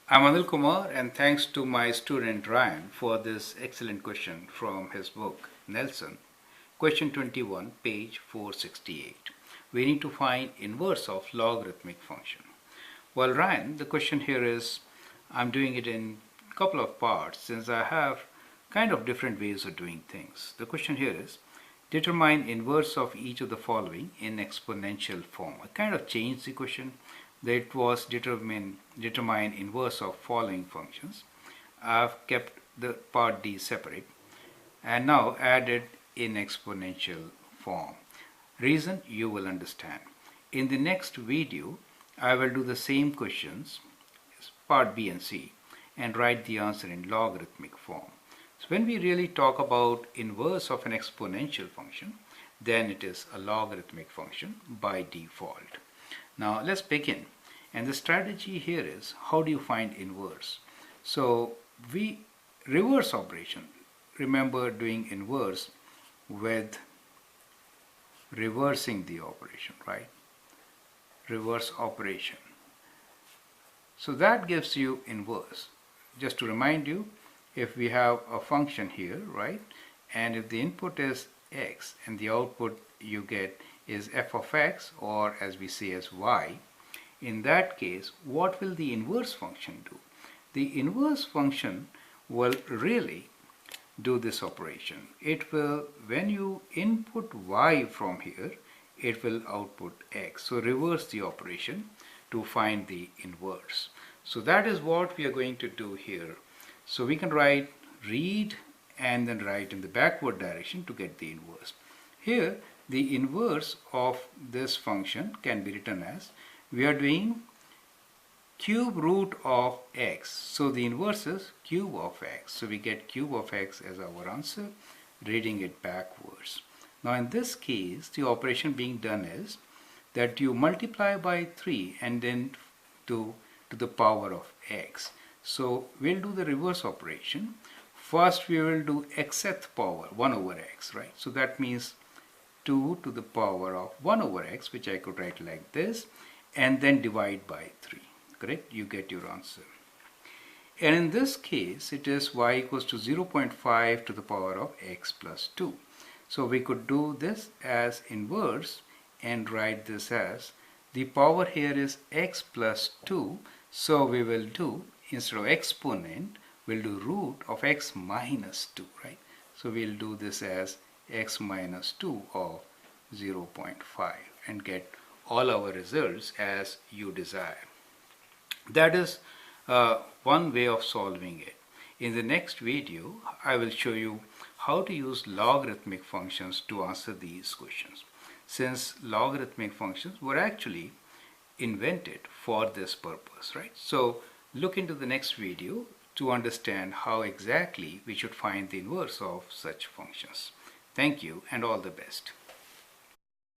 I'm Anil Kumar, and thanks to my student Ryan for this excellent question from his book Nelson. Question 21, page 468. We need to find inverse of logarithmic function. Well, Ryan, the question here is I'm doing it in a couple of parts since I have kind of different ways of doing things. The question here is determine inverse of each of the following in exponential form. I kind of changed the question. That was determine inverse of following functions. I've kept the part D separate and now added in exponential form. Reason you will understand. In the next video, I will do the same questions, part B and C, and write the answer in logarithmic form. So when we really talk about inverse of an exponential function, then it is a logarithmic function by default. Now let's begin. And the strategy here is how do you find inverse? So we reverse operation. Remember doing inverse with reversing the operation, right? Reverse operation. So that gives you inverse. Just to remind you, if we have a function here, right? And if the input is x and the output you get is f of x, or as we say as y, in that case, what will the inverse function do? The inverse function will really do this operation. It will, when you input y from here, it will output x. So reverse the operation to find the inverse. So that is what we are going to do here. So we can write read and then write in the backward direction to get the inverse. Here, the inverse of this function can be written as we are doing cube root of x. So the inverse is cube of x. So we get cube of x as our answer, reading it backwards. Now in this case, the operation being done is that you multiply by 3 and then to the power of x. So we'll do the reverse operation. First we will do xth power, 1 over x, right? So that means 2 to the power of 1 over x, which I could write like this, and then divide by 3. Correct? You get your answer. And in this case, it is y equals to 0.5 to the power of x plus 2. So we could do this as inverse and write this as the power here is x plus 2. So we will do, instead of exponent, we'll do root of x minus 2, right? So we'll do this as x minus 2 of 0.5 and get all our results as you desire. That is one way of solving it. In the next video, I will show you how to use logarithmic functions to answer these questions, since logarithmic functions were actually invented for this purpose, right? So look into the next video to understand how exactly we should find the inverse of such functions. Thank you and all the best.